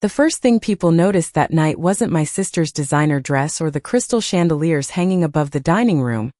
The first thing people noticed that night wasn't my sister's designer dress or the crystal chandeliers hanging above the dining room.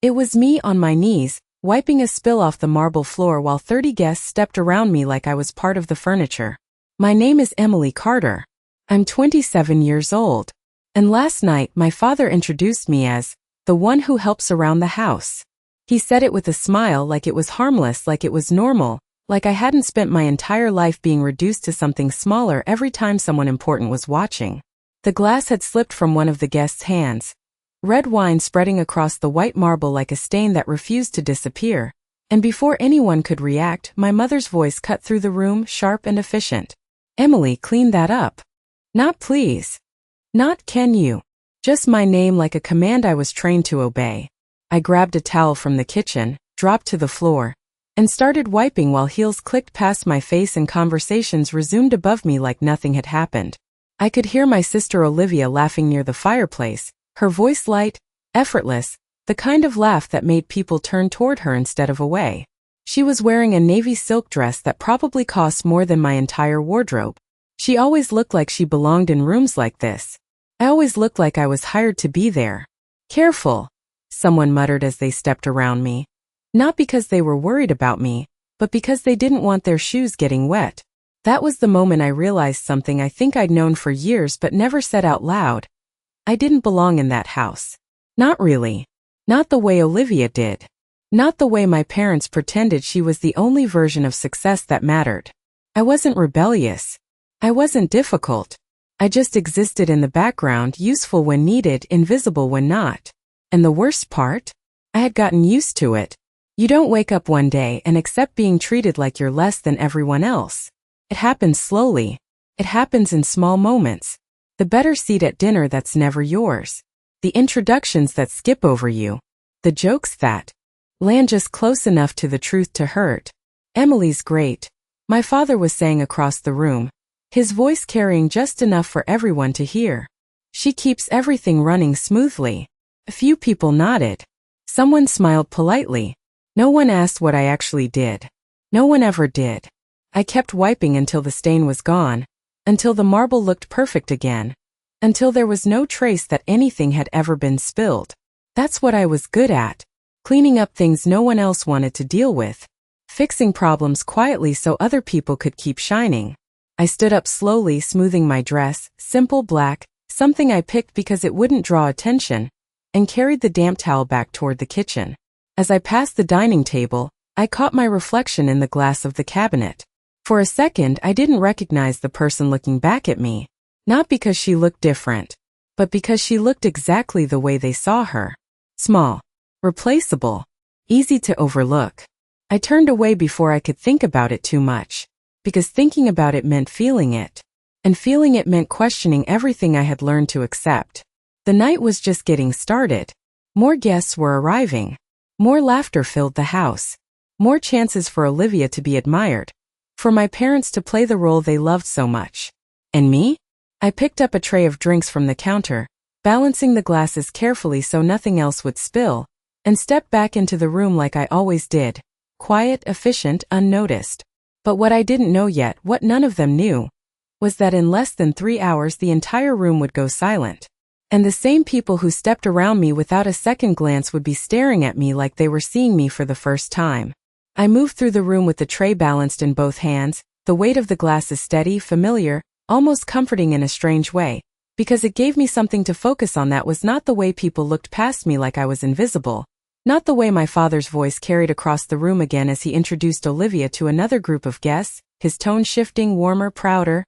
It was me on my knees, wiping a spill off the marble floor while 30 guests stepped around me like I was part of the furniture. My name is Emily Carter. I'm 27 years old. And last night my father introduced me as the one who helps around the house. He said it with a smile, like it was harmless, like it was normal, like I hadn't spent my entire life being reduced to something smaller every time someone important was watching. The glass had slipped from one of the guests' hands, red wine spreading across the white marble like a stain that refused to disappear, and before anyone could react, my mother's voice cut through the room, sharp and efficient. "Emily, clean that up. Not please. Not can you." Just my name, like a command I was trained to obey. I grabbed a towel from the kitchen, dropped to the floor, and started wiping while heels clicked past my face and conversations resumed above me like nothing had happened. I could hear my sister Olivia laughing near the fireplace, her voice light, effortless, the kind of laugh that made people turn toward her instead of away. She was wearing a navy silk dress that probably cost more than my entire wardrobe. She always looked like she belonged in rooms like this. I always looked like I was hired to be there. "Careful," someone muttered as they stepped around me. Not because they were worried about me, but because they didn't want their shoes getting wet. That was the moment I realized something I think I'd known for years but never said out loud. I didn't belong in that house. Not really. Not the way Olivia did. Not the way my parents pretended she was the only version of success that mattered. I wasn't rebellious. I wasn't difficult. I just existed in the background, useful when needed, invisible when not. And the worst part? I had gotten used to it. You don't wake up one day and accept being treated like you're less than everyone else. It happens slowly. It happens in small moments. The better seat at dinner that's never yours. The introductions that skip over you. The jokes that land just close enough to the truth to hurt. "Emily's great," my father was saying across the room, his voice carrying just enough for everyone to hear. "She keeps everything running smoothly." A few people nodded. Someone smiled politely. No one asked what I actually did. No one ever did. I kept wiping until the stain was gone, until the marble looked perfect again, until there was no trace that anything had ever been spilled. That's what I was good at. Cleaning up things no one else wanted to deal with. Fixing problems quietly so other people could keep shining. I stood up slowly, smoothing my dress, simple black, something I picked because it wouldn't draw attention, and carried the damp towel back toward the kitchen. As I passed the dining table, I caught my reflection in the glass of the cabinet. For a second, I didn't recognize the person looking back at me. Not because she looked different, but because she looked exactly the way they saw her. Small. Replaceable. Easy to overlook. I turned away before I could think about it too much. Because thinking about it meant feeling it. And feeling it meant questioning everything I had learned to accept. The night was just getting started. More guests were arriving. More laughter filled the house. More chances for Olivia to be admired. For my parents to play the role they loved so much. And me? I picked up a tray of drinks from the counter, balancing the glasses carefully so nothing else would spill, and stepped back into the room like I always did. Quiet, efficient, unnoticed. But what I didn't know yet, what none of them knew, was that in less than 3 hours the entire room would go silent. And the same people who stepped around me without a second glance would be staring at me like they were seeing me for the first time. I moved through the room with the tray balanced in both hands, the weight of the glasses steady, familiar, almost comforting in a strange way, because it gave me something to focus on that was not the way people looked past me like I was invisible, not the way my father's voice carried across the room again as he introduced Olivia to another group of guests, his tone shifting, warmer, prouder,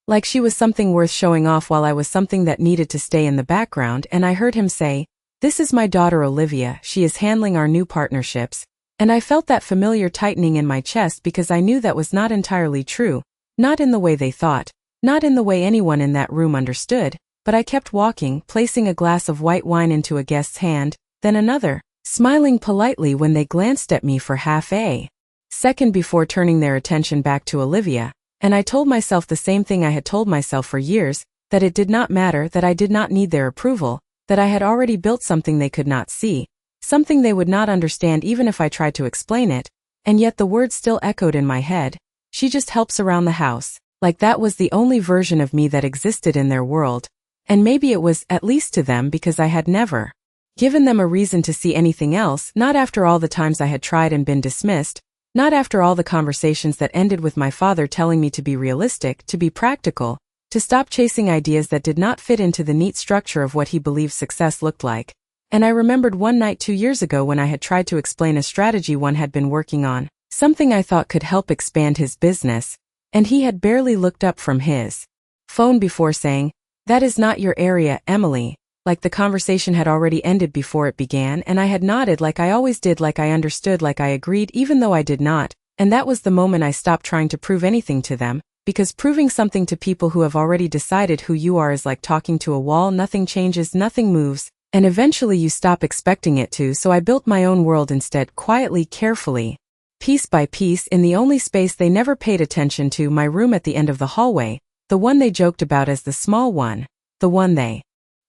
like she was something worth showing off while I was something that needed to stay in the background. And I heard him say, "This is my daughter Olivia, she is handling our new partnerships," and I felt that familiar tightening in my chest because I knew that was not entirely true, not in the way they thought, not in the way anyone in that room understood, but I kept walking, placing a glass of white wine into a guest's hand, then another, smiling politely when they glanced at me for half a second before turning their attention back to Olivia. And I told myself the same thing I had told myself for years, that it did not matter, that I did not need their approval, that I had already built something they could not see, something they would not understand even if I tried to explain it, and yet the words still echoed in my head. "She just helps around the house," like that was the only version of me that existed in their world, and maybe it was, at least to them, because I had never given them a reason to see anything else, not after all the times I had tried and been dismissed, not after all the conversations that ended with my father telling me to be realistic, to be practical, to stop chasing ideas that did not fit into the neat structure of what he believed success looked like. And I remembered one night 2 years ago when I had tried to explain a strategy one had been working on, something I thought could help expand his business, and he had barely looked up from his phone before saying, "That is not your area, Emily," like the conversation had already ended before it began, and I had nodded like I always did, like I understood, like I agreed even though I did not, and that was the moment I stopped trying to prove anything to them, because proving something to people who have already decided who you are is like talking to a wall. Nothing changes, nothing moves, and eventually you stop expecting it to. So I built my own world instead, quietly, carefully, piece by piece, in the only space they never paid attention to, my room at the end of the hallway, the one they joked about as the small one, the one they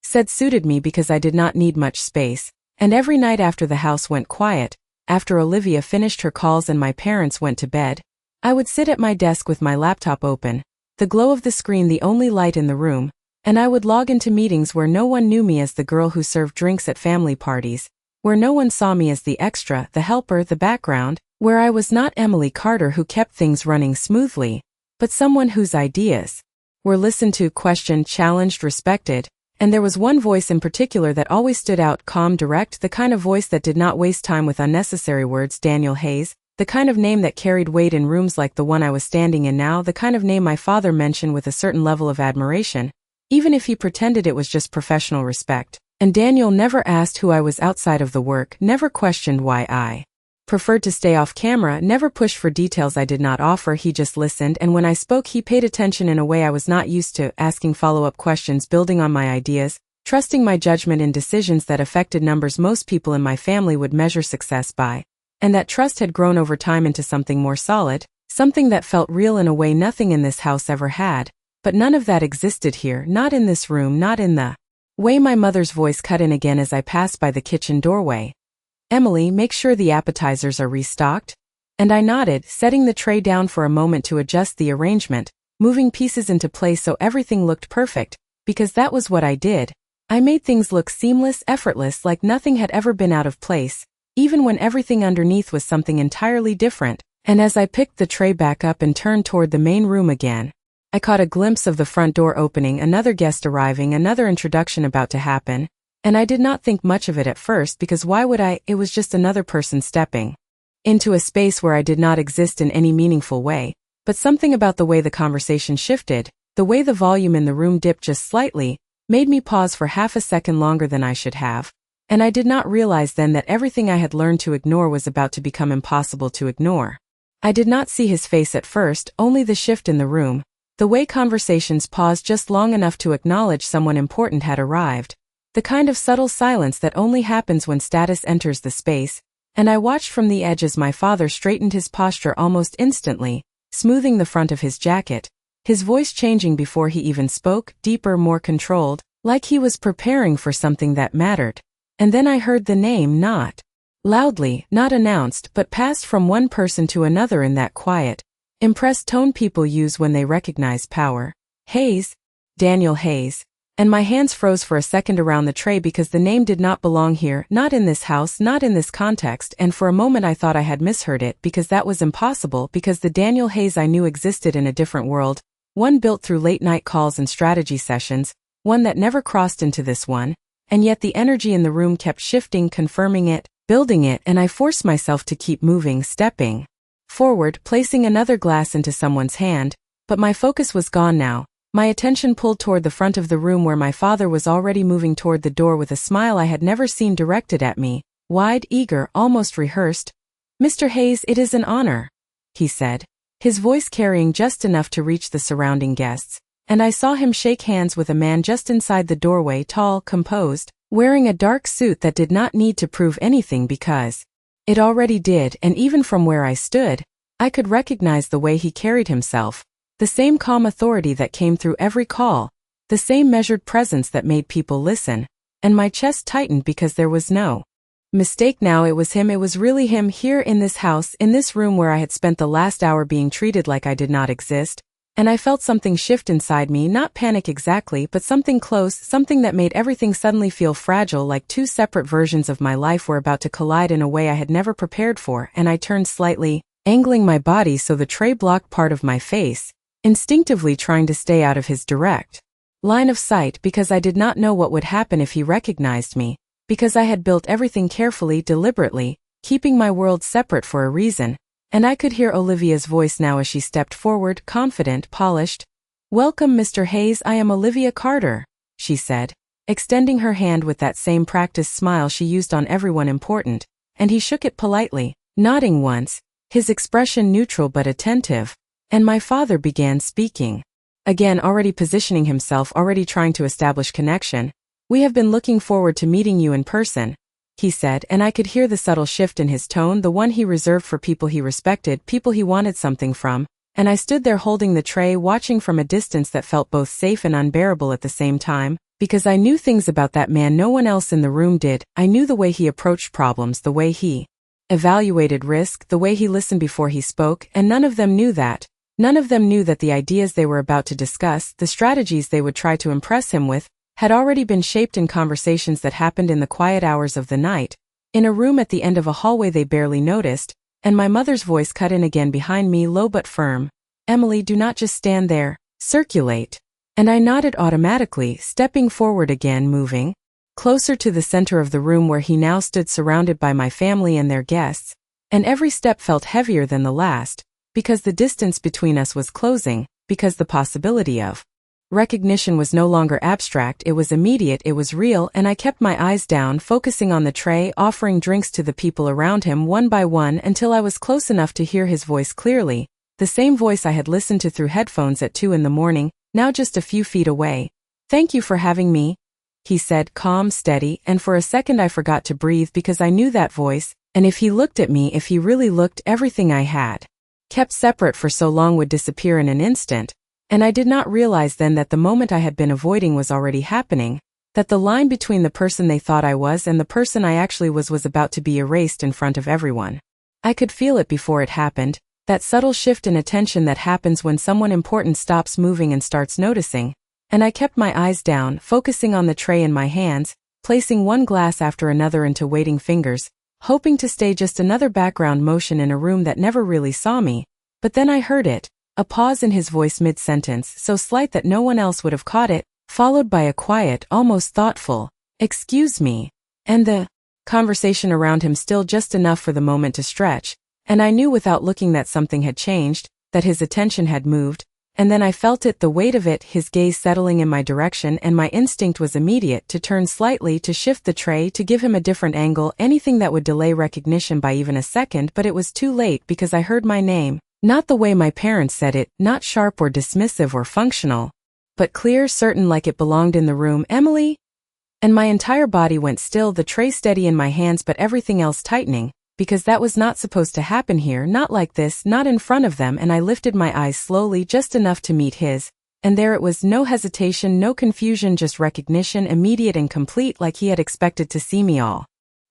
said suited me because I did not need much space. And every night after the house went quiet, after Olivia finished her calls and my parents went to bed, I would sit at my desk with my laptop open, the glow of the screen the only light in the room, and I would log into meetings where no one knew me as the girl who served drinks at family parties, where no one saw me as the extra, the helper, the background, where I was not Emily Carter who kept things running smoothly, but someone whose ideas were listened to, questioned, challenged, respected. And there was one voice in particular that always stood out, calm, direct, the kind of voice that did not waste time with unnecessary words. Daniel Hayes, the kind of name that carried weight in rooms like the one I was standing in now, the kind of name my father mentioned with a certain level of admiration, even if he pretended it was just professional respect. And Daniel never asked who I was outside of the work, never questioned why I preferred to stay off camera, never pushed for details I did not offer. He just listened, and when I spoke he paid attention in a way I was not used to, asking follow-up questions, building on my ideas, trusting my judgment in decisions that affected numbers most people in my family would measure success by. And that trust had grown over time into something more solid, something that felt real in a way nothing in this house ever had. But none of that existed here, not in this room, not in the way. My mother's voice cut in again as I passed by the kitchen doorway. "Emily, make sure the appetizers are restocked." And I nodded, setting the tray down for a moment to adjust the arrangement, moving pieces into place so everything looked perfect, because that was what I did. I made things look seamless, effortless, like nothing had ever been out of place, even when everything underneath was something entirely different. And as I picked the tray back up and turned toward the main room again, I caught a glimpse of the front door opening, another guest arriving, another introduction about to happen. And I did not think much of it at first, because why would I? It was just another person stepping into a space where I did not exist in any meaningful way. But something about the way the conversation shifted, the way the volume in the room dipped just slightly, made me pause for half a second longer than I should have. And I did not realize then that everything I had learned to ignore was about to become impossible to ignore. I did not see his face at first, only the shift in the room, the way conversations paused just long enough to acknowledge someone important had arrived. The kind of subtle silence that only happens when status enters the space, and I watched from the edge as my father straightened his posture almost instantly, smoothing the front of his jacket, his voice changing before he even spoke, deeper, more controlled, like he was preparing for something that mattered. And then I heard the name, not loudly, not announced, but passed from one person to another in that quiet, impressed tone people use when they recognize power. "Hayes, Daniel Hayes." And my hands froze for a second around the tray because the name did not belong here, not in this house, not in this context, and for a moment I thought I had misheard it, because that was impossible, because the Daniel Hayes I knew existed in a different world, one built through late-night calls and strategy sessions, one that never crossed into this one, and yet the energy in the room kept shifting, confirming it, building it, and I forced myself to keep moving, stepping forward, placing another glass into someone's hand, but my focus was gone now. My attention pulled toward the front of the room where my father was already moving toward the door with a smile I had never seen directed at me, wide, eager, almost rehearsed. "Mr. Hayes, it is an honor," he said, his voice carrying just enough to reach the surrounding guests, and I saw him shake hands with a man just inside the doorway, tall, composed, wearing a dark suit that did not need to prove anything because it already did, and even from where I stood, I could recognize the way he carried himself. The same calm authority that came through every call, the same measured presence that made people listen, and my chest tightened because there was no mistake now. It was him, it was really him, here in this house, in this room where I had spent the last hour being treated like I did not exist, And I felt something shift inside me, not panic exactly, but something close, something that made everything suddenly feel fragile, like two separate versions of my life were about to collide in a way I had never prepared for, and I turned slightly, angling my body so the tray blocked part of my face, instinctively trying to stay out of his direct line of sight because I did not know what would happen if he recognized me, because I had built everything carefully, deliberately, keeping my world separate for a reason. And I could hear Olivia's voice now as she stepped forward, confident, polished. "Welcome, Mr. Hayes, I am Olivia Carter," she said, extending her hand with that same practiced smile she used on everyone important, and he shook it politely, nodding once, his expression neutral but attentive, and my father began speaking. Again, already positioning himself, already trying to establish connection. "We have been looking forward to meeting you in person," he said, and I could hear the subtle shift in his tone, the one he reserved for people he respected, people he wanted something from, and I stood there holding the tray, watching from a distance that felt both safe and unbearable at the same time, because I knew things about that man no one else in the room did. I knew the way he approached problems, the way he evaluated risk, the way he listened before he spoke, and none of them knew that. None of them knew that the ideas they were about to discuss, the strategies they would try to impress him with, had already been shaped in conversations that happened in the quiet hours of the night, in a room at the end of a hallway they barely noticed, and my mother's voice cut in again behind me, low but firm. "Emily, do not just stand there, circulate." And I nodded automatically, stepping forward again, moving closer to the center of the room where he now stood surrounded by my family and their guests, and every step felt heavier than the last, because the distance between us was closing, because the possibility of recognition was no longer abstract, it was immediate, it was real, and I kept my eyes down, focusing on the tray, offering drinks to the people around him one by one until I was close enough to hear his voice clearly, the same voice I had listened to through headphones at 2 in the morning, now just a few feet away. "Thank you for having me," he said, calm, steady, and for a second I forgot to breathe because I knew that voice, and if he looked at me, if he really looked, everything I had kept separate for so long would disappear in an instant. And I did not realize then that the moment I had been avoiding was already happening, that the line between the person they thought I was and the person I actually was about to be erased in front of everyone. I could feel it before it happened, that subtle shift in attention that happens when someone important stops moving and starts noticing, and I kept my eyes down, focusing on the tray in my hands, placing one glass after another into waiting fingers, hoping to stay just another background motion in a room that never really saw me. But then I heard it. A pause in his voice mid-sentence, so slight that no one else would have caught it, followed by a quiet, almost thoughtful, "Excuse me," and the conversation around him still just enough for the moment to stretch, and I knew without looking that something had changed, that his attention had moved, and then I felt it, the weight of it, his gaze settling in my direction, and my instinct was immediate, to turn slightly, to shift the tray, to give him a different angle, anything that would delay recognition by even a second, but it was too late because I heard my name. Not the way my parents said it, not sharp or dismissive or functional, but clear, certain, like it belonged in the room. "Emily?" And my entire body went still, the tray steady in my hands but everything else tightening, because that was not supposed to happen here, not like this, not in front of them, and I lifted my eyes slowly, just enough to meet his, and there it was, no hesitation, no confusion, just recognition, immediate and complete, like he had expected to see me all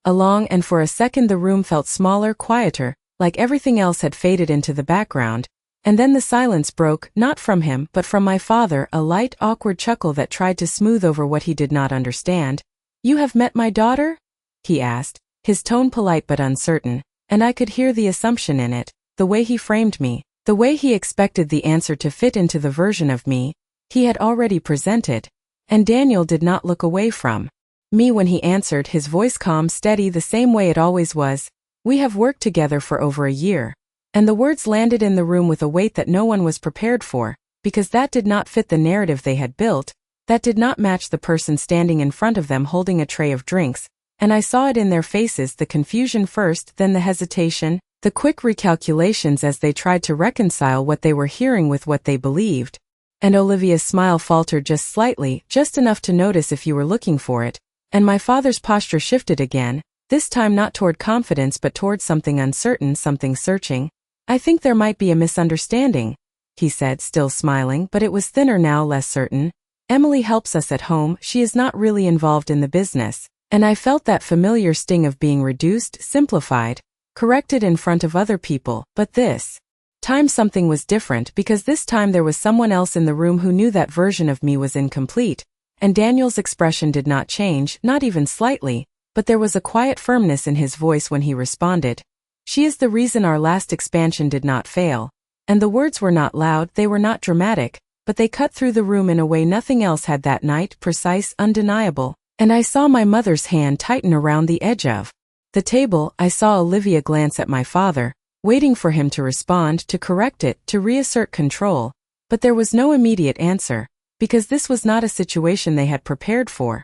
along, and for a second the room felt smaller, quieter, like everything else had faded into the background, and then the silence broke, not from him, but from my father, a light, awkward chuckle that tried to smooth over what he did not understand. "You have met my daughter?" he asked, his tone polite but uncertain, and I could hear the assumption in it, the way he framed me, the way he expected the answer to fit into the version of me he had already presented. And Daniel did not look away from me when he answered, his voice calm, steady, the same way it always was. "We have worked together for over a year." And the words landed in the room with a weight that no one was prepared for, because that did not fit the narrative they had built, that did not match the person standing in front of them holding a tray of drinks, and I saw it in their faces, the confusion first, then the hesitation, the quick recalculations as they tried to reconcile what they were hearing with what they believed. And Olivia's smile faltered just slightly, just enough to notice if you were looking for it, and my father's posture shifted again, this time not toward confidence but toward something uncertain, something searching. "I think there might be a misunderstanding," he said, still smiling, but it was thinner now, less certain. "Emily helps us at home, she is not really involved in the business." And I felt that familiar sting of being reduced, simplified, corrected in front of other people, but this time something was different because this time there was someone else in the room who knew that version of me was incomplete, and Daniel's expression did not change, not even slightly, but there was a quiet firmness in his voice when he responded. She is the reason our last expansion did not fail. And the words were not loud, they were not dramatic, but they cut through the room in a way nothing else had that night, precise, undeniable. And I saw my mother's hand tighten around the edge of the table. I saw Olivia glance at my father, waiting for him to respond, to correct it, to reassert control. But there was no immediate answer, because this was not a situation they had prepared for.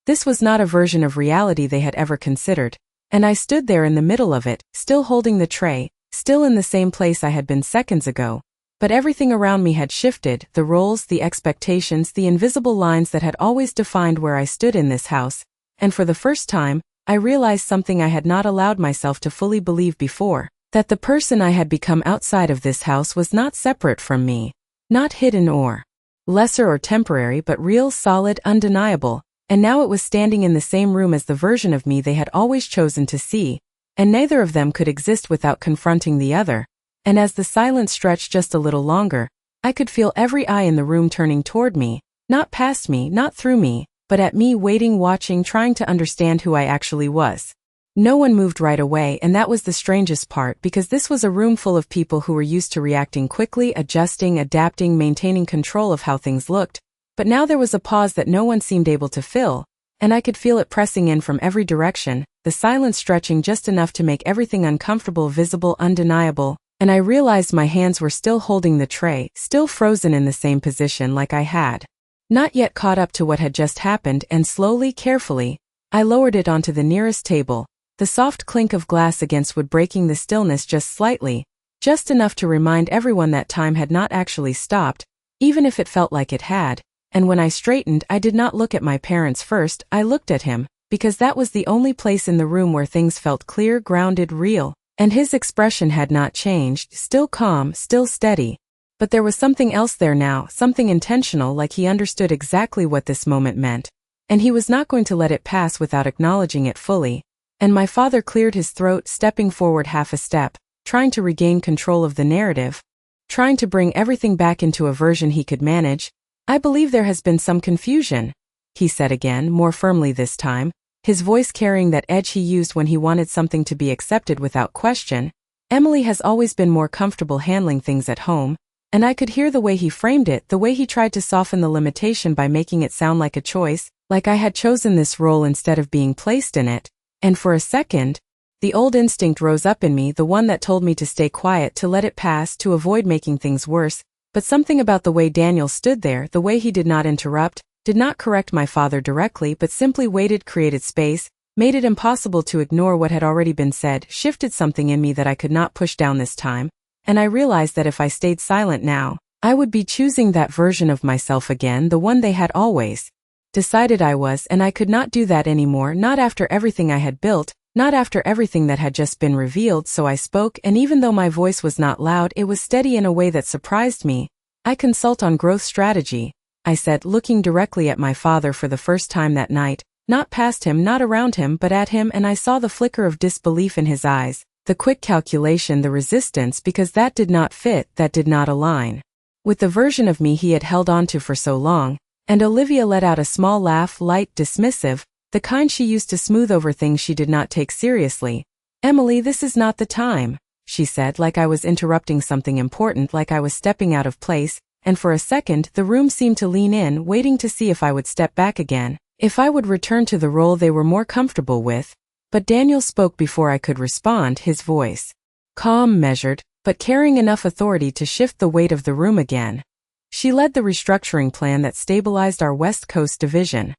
This was not a version of reality they had ever considered. And I stood there in the middle of it, still holding the tray, still in the same place I had been seconds ago. But everything around me had shifted, the roles, the expectations, the invisible lines that had always defined where I stood in this house. And for the first time, I realized something I had not allowed myself to fully believe before, that the person I had become outside of this house was not separate from me, not hidden or lesser or temporary, but real, solid, undeniable. And now it was standing in the same room as the version of me they had always chosen to see, and neither of them could exist without confronting the other. And as the silence stretched just a little longer, I could feel every eye in the room turning toward me, not past me, not through me, but at me, waiting, watching, trying to understand who I actually was. No one moved right away, and that was the strangest part, because this was a room full of people who were used to reacting quickly, adjusting, adapting, maintaining control of how things looked. But now there was a pause that no one seemed able to fill, and I could feel it pressing in from every direction, the silence stretching just enough to make everything uncomfortable, visible, undeniable. And I realized my hands were still holding the tray, still frozen in the same position like I had not yet caught up to what had just happened, and slowly, carefully, I lowered it onto the nearest table, the soft clink of glass against wood breaking the stillness just slightly, just enough to remind everyone that time had not actually stopped, even if it felt like it had. And when I straightened, I did not look at my parents first, I looked at him, because that was the only place in the room where things felt clear, grounded, real. And his expression had not changed, still calm, still steady. But there was something else there now, something intentional, like he understood exactly what this moment meant. And he was not going to let it pass without acknowledging it fully. And my father cleared his throat, stepping forward half a step, trying to regain control of the narrative, trying to bring everything back into a version he could manage. I believe there has been some confusion, he said again, more firmly this time, his voice carrying that edge he used when he wanted something to be accepted without question. Emily has always been more comfortable handling things at home, and I could hear the way he framed it, the way he tried to soften the limitation by making it sound like a choice, like I had chosen this role instead of being placed in it. And for a second, the old instinct rose up in me, the one that told me to stay quiet, to let it pass, to avoid making things worse. But something about the way Daniel stood there, the way he did not interrupt, did not correct my father directly, but simply waited, created space, made it impossible to ignore what had already been said, shifted something in me that I could not push down this time. And I realized that if I stayed silent now, I would be choosing that version of myself again, the one they had always decided I was, and I could not do that anymore, not after everything I had built, not after everything that had just been revealed. So I spoke, and even though my voice was not loud, it was steady in a way that surprised me. I consult on growth strategy, I said, looking directly at my father for the first time that night, not past him, not around him, but at him, and I saw the flicker of disbelief in his eyes, the quick calculation, the resistance, because that did not fit, that did not align with the version of me he had held on to for so long. And Olivia let out a small laugh, light, dismissive, the kind she used to smooth over things she did not take seriously. "Emily, this is not the time," she said, like I was interrupting something important, like I was stepping out of place. And for a second, the room seemed to lean in, waiting to see if I would step back again, if I would return to the role they were more comfortable with. But Daniel spoke before I could respond, his voice calm, measured, but carrying enough authority to shift the weight of the room again. "She led the restructuring plan that stabilized our West Coast division,"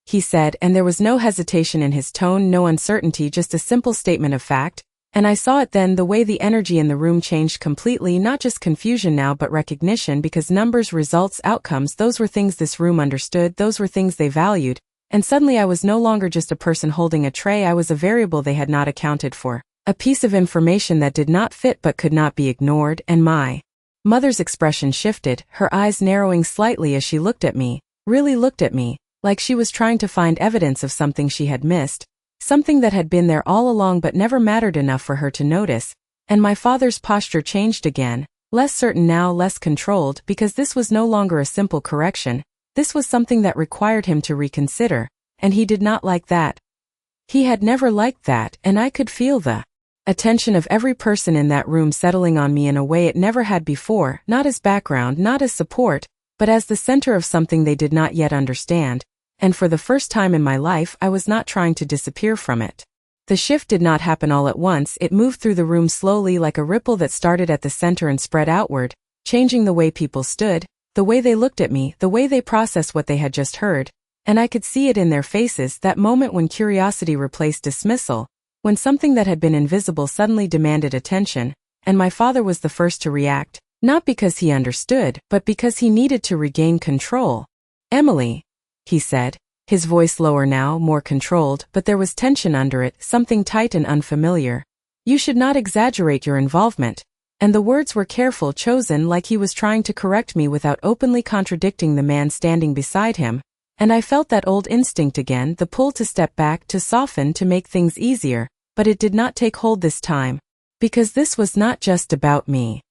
he said, and there was no hesitation in his tone, no uncertainty, just a simple statement of fact. And I saw it then, the way the energy in the room changed completely, not just confusion now but recognition, because numbers, results, outcomes, those were things this room understood, those were things they valued. And suddenly I was no longer just a person holding a tray, I was a variable they had not accounted for, a piece of information that did not fit but could not be ignored. And my mother's expression shifted, her eyes narrowing slightly as she looked at me, really looked at me, like she was trying to find evidence of something she had missed. Something that had been there all along but never mattered enough for her to notice. And my father's posture changed again, Less certain now, less controlled, because this was no longer a simple correction. This was something that required him to reconsider, and he did not like that. He had never liked that, and I could feel the attention of every person in that room settling on me in a way it never had before, not as background, not as support, but as the center of something they did not yet understand, and for the first time in my life I was not trying to disappear from it. The shift did not happen all at once, it moved through the room slowly like a ripple that started at the center and spread outward, changing the way people stood, the way they looked at me, the way they processed what they had just heard, and I could see it in their faces, that moment when curiosity replaced dismissal, when something that had been invisible suddenly demanded attention, and my father was the first to react, not because he understood, but because he needed to regain control. "Emily," he said, his voice lower now, more controlled, but there was tension under it, something tight and unfamiliar. "You should not exaggerate your involvement." And the words were careful, chosen, like he was trying to correct me without openly contradicting the man standing beside him. And I felt that old instinct again, the pull to step back, to soften, to make things easier, but it did not take hold this time. Because this was not just about me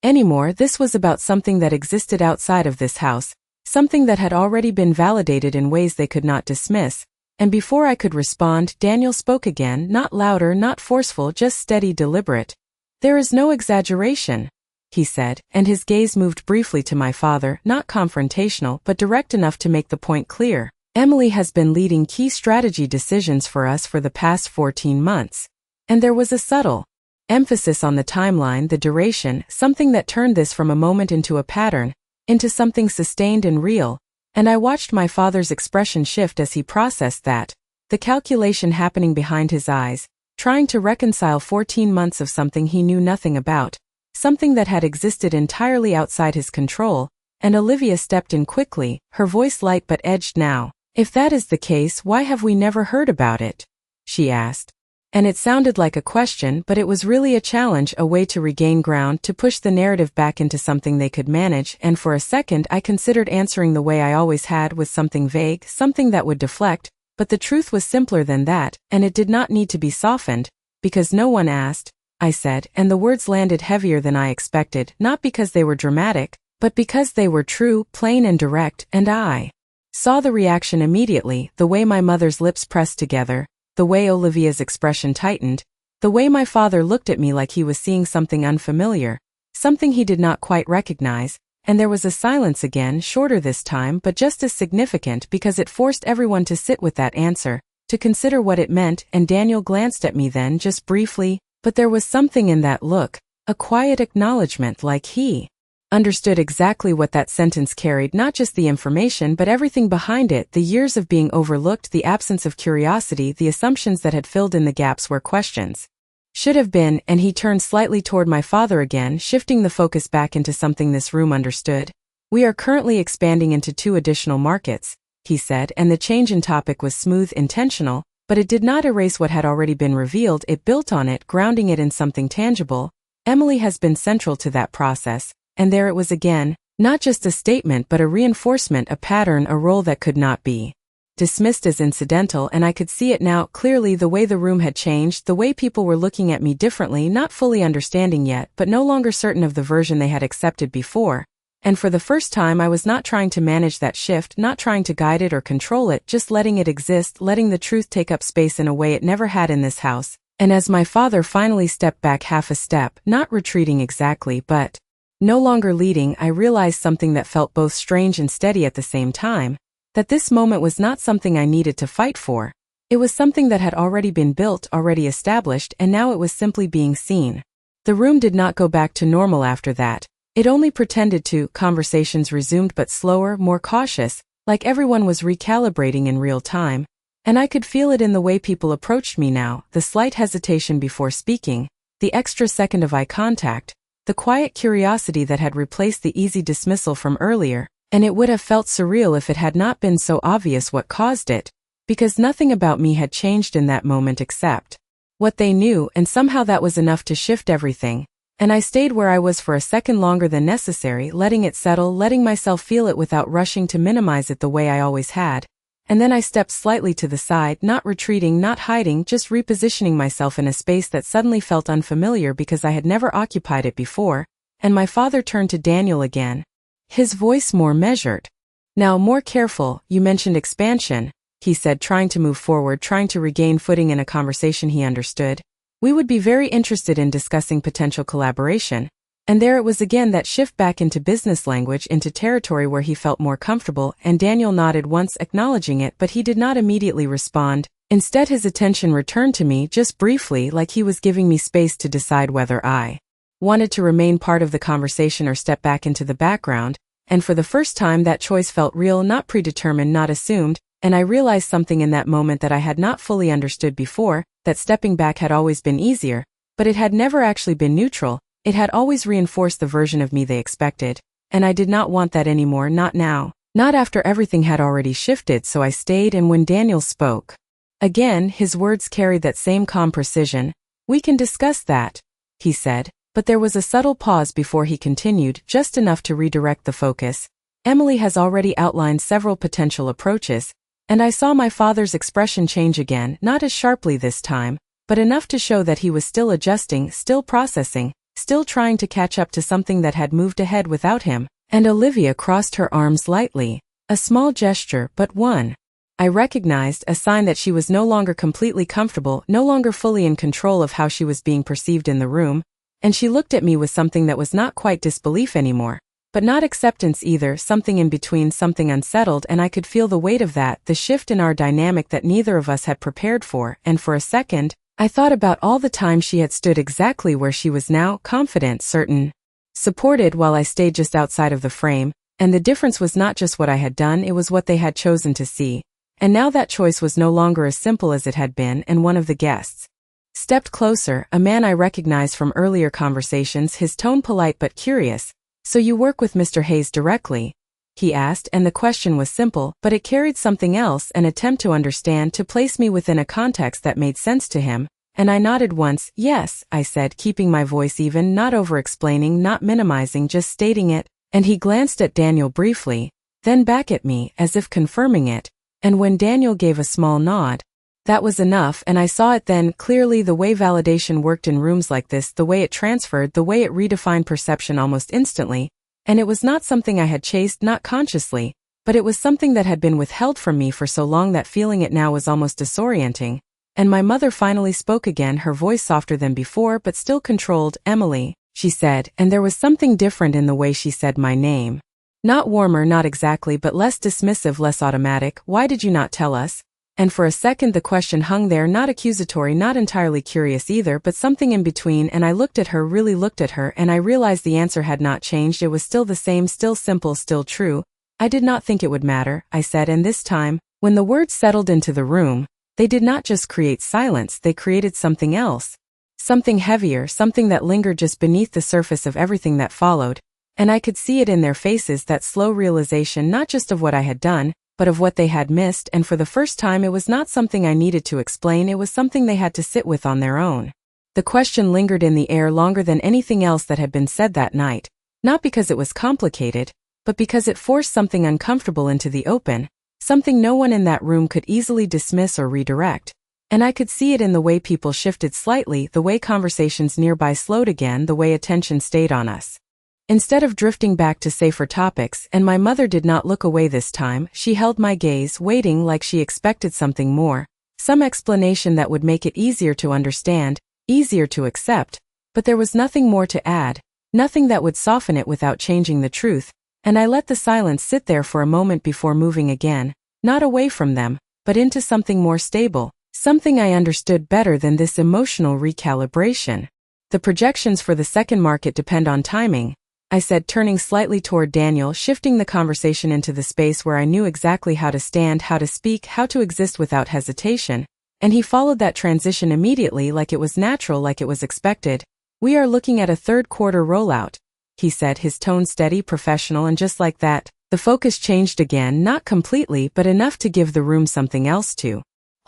anymore, this was about something that existed outside of this house, something that had already been validated in ways they could not dismiss. And before I could respond, Daniel spoke again, not louder, not forceful, just steady, deliberate. "There is no exaggeration," he said, and his gaze moved briefly to my father, not confrontational, but direct enough to make the point clear. "Emily has been leading key strategy decisions for us for the past 14 months. And there was a subtle emphasis on the timeline, the duration, something that turned this from a moment into a pattern, into something sustained and real, and I watched my father's expression shift as he processed that, the calculation happening behind his eyes, trying to reconcile 14 months of something he knew nothing about, something that had existed entirely outside his control, and Olivia stepped in quickly, her voice light but edged now. "If that is the case, why have we never heard about it?" she asked. And it sounded like a question, but it was really a challenge, a way to regain ground, to push the narrative back into something they could manage, and for a second I considered answering the way I always had, with something vague, something that would deflect, but the truth was simpler than that, and it did not need to be softened, because no one asked, I said, and the words landed heavier than I expected, not because they were dramatic, but because they were true, plain and direct, and I saw the reaction immediately, the way my mother's lips pressed together, the way Olivia's expression tightened, the way my father looked at me like he was seeing something unfamiliar, something he did not quite recognize, and there was a silence again, shorter this time, but just as significant because it forced everyone to sit with that answer, to consider what it meant, and Daniel glanced at me then, just briefly, but there was something in that look, a quiet acknowledgement, like he understood exactly what that sentence carried, not just the information but everything behind it, the years of being overlooked, the absence of curiosity, the assumptions that had filled in the gaps where questions should have been, and he turned slightly toward my father again, shifting the focus back into something this room understood. "We are currently expanding into 2 additional markets," he said, and the change in topic was smooth, intentional, but it did not erase what had already been revealed, it built on it, grounding it in something tangible. "Emily has been central to that process." And there it was again, not just a statement but a reinforcement, a pattern, a role that could not be dismissed as incidental, and I could see it now, clearly, the way the room had changed, the way people were looking at me differently, not fully understanding yet, but no longer certain of the version they had accepted before. And for the first time I was not trying to manage that shift, not trying to guide it or control it, just letting it exist, letting the truth take up space in a way it never had in this house. And as my father finally stepped back half a step, not retreating exactly, but no longer leading, I realized something that felt both strange and steady at the same time, that this moment was not something I needed to fight for. It was something that had already been built, already established, and now it was simply being seen. The room did not go back to normal after that. It only pretended to. Conversations resumed, but slower, more cautious, like everyone was recalibrating in real time. And I could feel it in the way people approached me now, the slight hesitation before speaking, the extra second of eye contact, the quiet curiosity that had replaced the easy dismissal from earlier, and it would have felt surreal if it had not been so obvious what caused it, because nothing about me had changed in that moment except what they knew, and somehow that was enough to shift everything. And I stayed where I was for a second longer than necessary, letting it settle, letting myself feel it without rushing to minimize it the way I always had. And then I stepped slightly to the side, not retreating, not hiding, just repositioning myself in a space that suddenly felt unfamiliar because I had never occupied it before, and my father turned to Daniel again. His voice more measured. "Now, more careful, you mentioned expansion," he said, trying to move forward, trying to regain footing in a conversation he understood. "We would be very interested in discussing potential collaboration." And there it was again, that shift back into business language, into territory where he felt more comfortable, and Daniel nodded once, acknowledging it, but he did not immediately respond. Instead, his attention returned to me, just briefly, like he was giving me space to decide whether I wanted to remain part of the conversation or step back into the background, and for the first time that choice felt real, not predetermined, not assumed, and I realized something in that moment that I had not fully understood before, that stepping back had always been easier, but it had never actually been neutral. It had always reinforced the version of me they expected, and I did not want that anymore, not now, not after everything had already shifted. So I stayed, and when Daniel spoke again, his words carried that same calm precision. "We can discuss that," he said, but there was a subtle pause before he continued, just enough to redirect the focus. "Emily has already outlined several potential approaches," and I saw my father's expression change again, not as sharply this time, but enough to show that he was still adjusting, still processing, still trying to catch up to something that had moved ahead without him. And Olivia crossed her arms lightly. A small gesture, but one I recognized, a sign that she was no longer completely comfortable, no longer fully in control of how she was being perceived in the room, and she looked at me with something that was not quite disbelief anymore, but not acceptance either, something in between, something unsettled, and I could feel the weight of that, the shift in our dynamic that neither of us had prepared for, and for a second, I thought about all the time she had stood exactly where she was now, confident, certain, supported, while I stayed just outside of the frame, and the difference was not just what I had done, it was what they had chosen to see. And now that choice was no longer as simple as it had been, and one of the guests stepped closer, a man I recognized from earlier conversations, his tone polite but curious. "So you work with Mr. Hayes directly?" he asked, and the question was simple, but it carried something else, an attempt to understand, to place me within a context that made sense to him, and I nodded once. "Yes," I said, keeping my voice even, not over-explaining, not minimizing, just stating it, and he glanced at Daniel briefly, then back at me, as if confirming it, and when Daniel gave a small nod, that was enough, and I saw it then, clearly, the way validation worked in rooms like this, the way it transferred, the way it redefined perception almost instantly. And it was not something I had chased, not consciously, but it was something that had been withheld from me for so long that feeling it now was almost disorienting. And my mother finally spoke again, her voice softer than before but still controlled. "Emily," she said, and there was something different in the way she said my name. Not warmer, not exactly, but less dismissive, less automatic. "Why did you not tell us?" And for a second the question hung there, not accusatory, not entirely curious either, but something in between, and I looked at her, really looked at her, and I realized the answer had not changed. It was still the same, still simple, still true. "I did not think it would matter," I said, and this time, when the words settled into the room, they did not just create silence, they created something else. Something heavier, something that lingered just beneath the surface of everything that followed, and I could see it in their faces, that slow realization, not just of what I had done, but of what they had missed, and for the first time it was not something I needed to explain, it was something they had to sit with on their own. The question lingered in the air longer than anything else that had been said that night, not because it was complicated, but because it forced something uncomfortable into the open, something no one in that room could easily dismiss or redirect. And I could see it in the way people shifted slightly, the way conversations nearby slowed again, the way attention stayed on us, instead of drifting back to safer topics. And my mother did not look away this time, she held my gaze, waiting, like she expected something more, some explanation that would make it easier to understand, easier to accept, but there was nothing more to add, nothing that would soften it without changing the truth, and I let the silence sit there for a moment before moving again, not away from them, but into something more stable, something I understood better than this emotional recalibration. "The projections for the second market depend on timing," I said, turning slightly toward Daniel, shifting the conversation into the space where I knew exactly how to stand, how to speak, how to exist without hesitation. And he followed that transition immediately, like it was natural, like it was expected. "We are looking at a third-quarter rollout," he said, his tone steady, professional, and just like that, the focus changed again, not completely, but enough to give the room something else to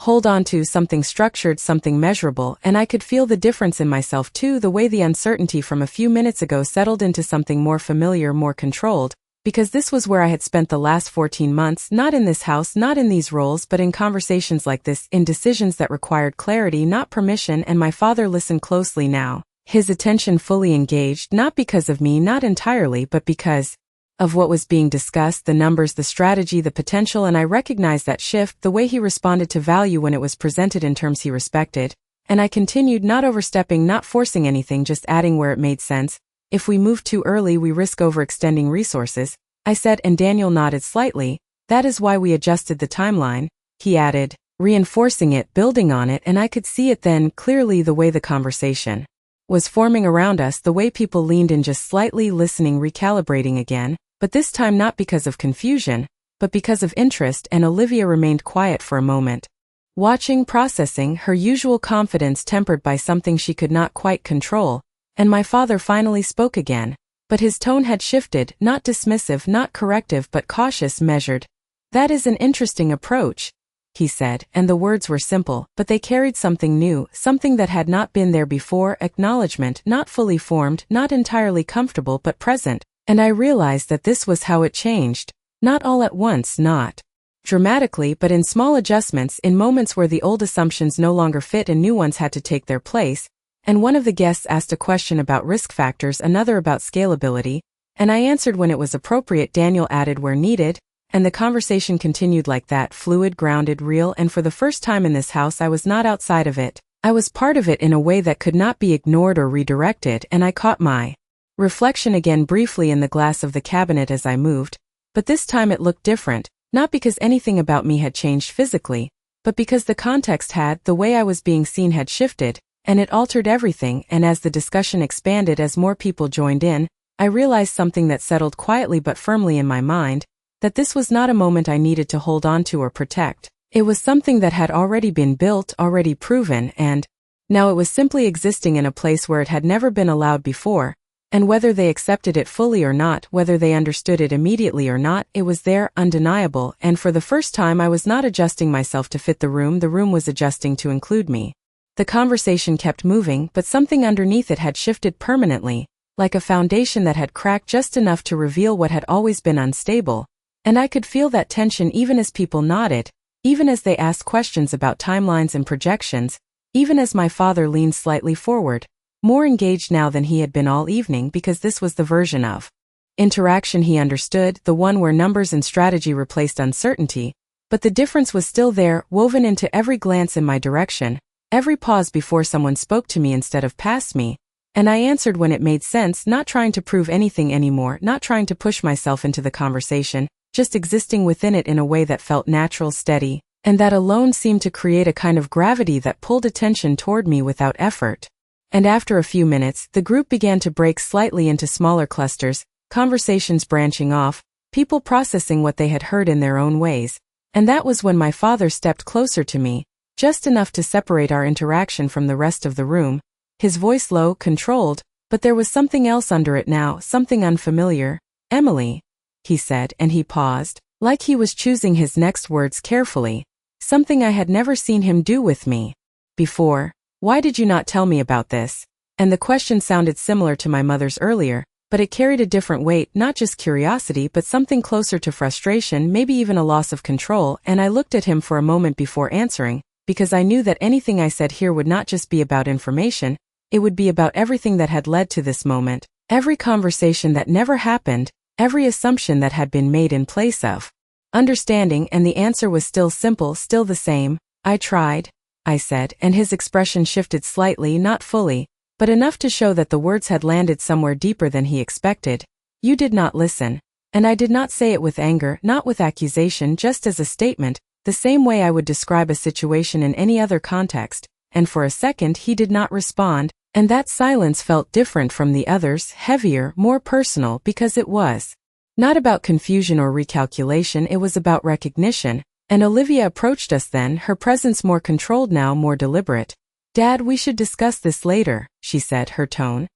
hold on to, something structured, something measurable, and I could feel the difference in myself too, the way the uncertainty from a few minutes ago settled into something more familiar, more controlled, because this was where I had spent the last 14 months, not in this house, not in these roles, but in conversations like this, in decisions that required clarity, not permission. And my father listened closely now, his attention fully engaged, not because of me, not entirely, but because of what was being discussed, the numbers, the strategy, the potential, and I recognized that shift, the way he responded to value when it was presented in terms he respected. And I continued, not overstepping, not forcing anything, just adding where it made sense. If we move too early, we risk overextending resources, I said, and Daniel nodded slightly. That is why we adjusted the timeline, he added, reinforcing it, building on it, and I could see it then, clearly, the way the conversation was forming around us, the way people leaned in just slightly, listening, recalibrating again, but this time not because of confusion, but because of interest, and Olivia remained quiet for a moment. Watching, processing, her usual confidence tempered by something she could not quite control, and my father finally spoke again, but his tone had shifted, not dismissive, not corrective, but cautious, measured. That is an interesting approach, he said, and the words were simple, but they carried something new, something that had not been there before, acknowledgement, not fully formed, not entirely comfortable, but present, and I realized that this was how it changed, not all at once, not dramatically, but in small adjustments, in moments where the old assumptions no longer fit and new ones had to take their place. And one of the guests asked a question about risk factors, another about scalability, and I answered when it was appropriate. Daniel added where needed, and the conversation continued like that, fluid, grounded, real, and for the first time in this house I was not outside of it. I was part of it in a way that could not be ignored or redirected, and I caught my reflection again briefly in the glass of the cabinet as I moved, but this time it looked different, not because anything about me had changed physically, but because the context had, the way I was being seen had shifted, and it altered everything. And as the discussion expanded, as more people joined in, I realized something that settled quietly but firmly in my mind, that this was not a moment I needed to hold on to or protect. It was something that had already been built, already proven, and now it was simply existing in a place where it had never been allowed before, and whether they accepted it fully or not, whether they understood it immediately or not, it was there, undeniable, and for the first time I was not adjusting myself to fit the room was adjusting to include me. The conversation kept moving, but something underneath it had shifted permanently, like a foundation that had cracked just enough to reveal what had always been unstable, and I could feel that tension even as people nodded, even as they asked questions about timelines and projections, even as my father leaned slightly forward, more engaged now than he had been all evening, because this was the version of interaction he understood, the one where numbers and strategy replaced uncertainty, but the difference was still there, woven into every glance in my direction, every pause before someone spoke to me instead of past me, and I answered when it made sense, not trying to prove anything anymore, not trying to push myself into the conversation, just existing within it in a way that felt natural, steady, and that alone seemed to create a kind of gravity that pulled attention toward me without effort. And after a few minutes, the group began to break slightly into smaller clusters, conversations branching off, people processing what they had heard in their own ways, and that was when my father stepped closer to me, just enough to separate our interaction from the rest of the room, his voice low, controlled, but there was something else under it now, something unfamiliar. "Emily," he said, and he paused, like he was choosing his next words carefully, something I had never seen him do with me before. "Why did you not tell me about this?" And the question sounded similar to my mother's earlier, but it carried a different weight, not just curiosity but something closer to frustration, maybe even a loss of control, and I looked at him for a moment before answering, because I knew that anything I said here would not just be about information, it would be about everything that had led to this moment, every conversation that never happened, every assumption that had been made in place of understanding, and the answer was still simple, still the same. "I tried," I said, and his expression shifted slightly, not fully, but enough to show that the words had landed somewhere deeper than he expected. "You did not listen." And I did not say it with anger, not with accusation, just as a statement, the same way I would describe a situation in any other context, and for a second he did not respond, and that silence felt different from the others, heavier, more personal, because it was not about confusion or recalculation, it was about recognition, and Olivia approached us then, her presence more controlled now, more deliberate. "Dad, we should discuss this later," she said, her tone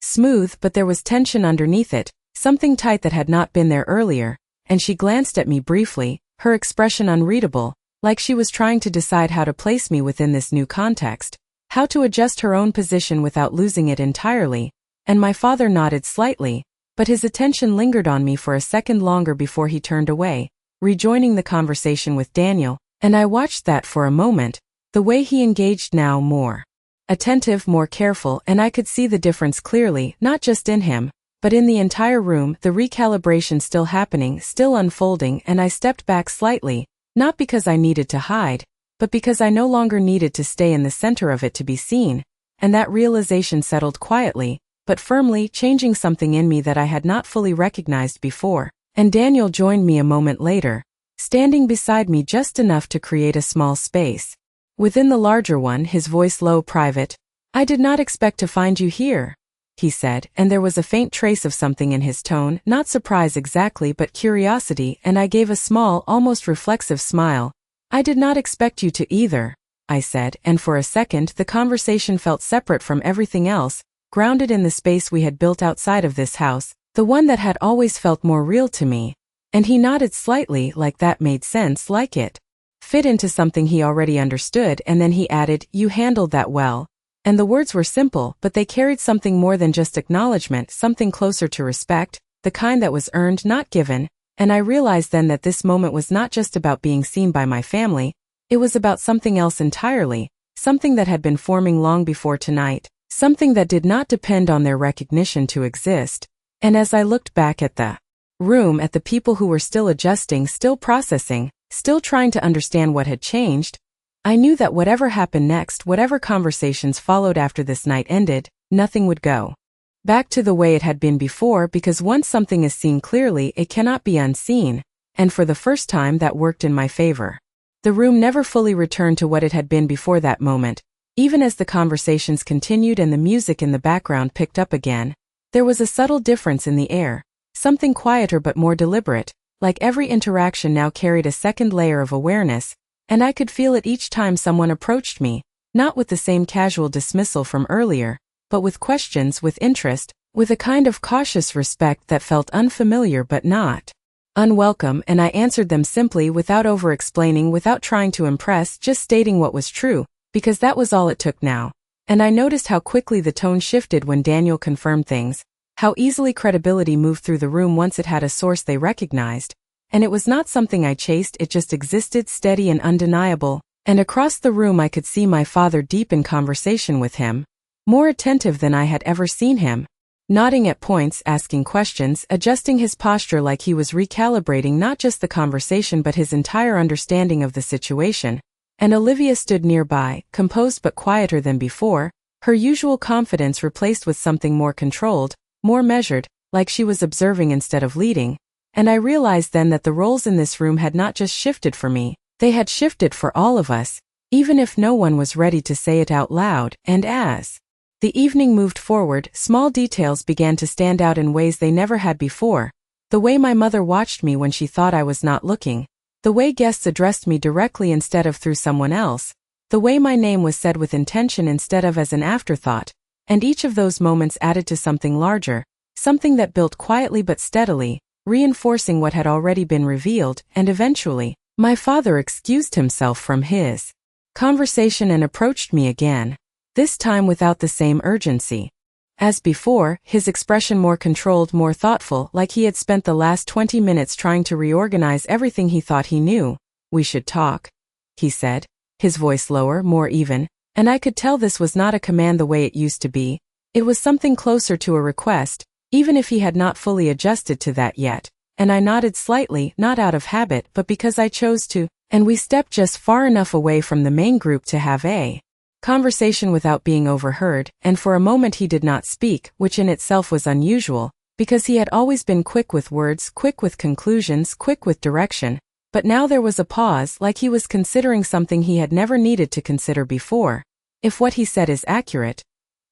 smooth, but there was tension underneath it, something tight that had not been there earlier, and she glanced at me briefly, her expression unreadable, like she was trying to decide how to place me within this new context, how to adjust her own position without losing it entirely, and my father nodded slightly, but his attention lingered on me for a second longer before he turned away, rejoining the conversation with Daniel, and I watched that for a moment, the way he engaged now more Attentive, more careful, and I could see the difference clearly, not just in him, but in the entire room, the recalibration still happening, still unfolding, and I stepped back slightly, not because I needed to hide, but because I no longer needed to stay in the center of it to be seen, and that realization settled quietly, but firmly, changing something in me that I had not fully recognized before. And Daniel joined me a moment later, standing beside me just enough to create a small space. Within the larger one, his voice low, private. "I did not expect to find you here," he said, and there was a faint trace of something in his tone, not surprise exactly but curiosity, and I gave a small, almost reflexive smile. "I did not expect you to either," I said, and for a second the conversation felt separate from everything else, grounded in the space we had built outside of this house, the one that had always felt more real to me. And he nodded slightly, like that made sense, like it fit into something he already understood, and then he added, "You handled that well." And the words were simple, but they carried something more than just acknowledgement, something closer to respect, the kind that was earned, not given, and I realized then that this moment was not just about being seen by my family, it was about something else entirely, something that had been forming long before tonight, something that did not depend on their recognition to exist. And as I looked back at the room, at the people who were still adjusting, still processing, still trying to understand what had changed, I knew that whatever happened next, whatever conversations followed after this night ended, nothing would go back to the way it had been before, because once something is seen clearly, it cannot be unseen, and for the first time that worked in my favor. The room never fully returned to what it had been before that moment. Even as the conversations continued and the music in the background picked up again, there was a subtle difference in the air, something quieter but more deliberate, like every interaction now carried a second layer of awareness, and I could feel it each time someone approached me, not with the same casual dismissal from earlier, but with questions, with interest, with a kind of cautious respect that felt unfamiliar but not unwelcome, and I answered them simply, without over-explaining, without trying to impress, just stating what was true, because that was all it took now. And I noticed how quickly the tone shifted when Daniel confirmed things, how easily credibility moved through the room once it had a source they recognized, and it was not something I chased, it just existed, steady and undeniable, and across the room I could see my father deep in conversation with him, more attentive than I had ever seen him, nodding at points, asking questions, adjusting his posture like he was recalibrating not just the conversation but his entire understanding of the situation. And Olivia stood nearby, composed but quieter than before, her usual confidence replaced with something more controlled, more measured, like she was observing instead of leading. And I realized then that the roles in this room had not just shifted for me, they had shifted for all of us, even if no one was ready to say it out loud. And as the evening moved forward, small details began to stand out in ways they never had before. The way my mother watched me when she thought I was not looking, the way guests addressed me directly instead of through someone else, the way my name was said with intention instead of as an afterthought, and each of those moments added to something larger, something that built quietly but steadily, reinforcing what had already been revealed, and eventually, my father excused himself from his conversation and approached me again, this time without the same urgency. As before, his expression more controlled, more thoughtful, like he had spent the last 20 minutes trying to reorganize everything he thought he knew. "We should talk," he said, his voice lower, more even, and I could tell this was not a command the way it used to be. It was something closer to a request, even if he had not fully adjusted to that yet, and I nodded slightly, not out of habit but because I chose to, and we stepped just far enough away from the main group to have a conversation without being overheard, and for a moment he did not speak, which in itself was unusual, because he had always been quick with words, quick with conclusions, quick with direction, but now there was a pause, like he was considering something he had never needed to consider before. "If what he said is accurate,"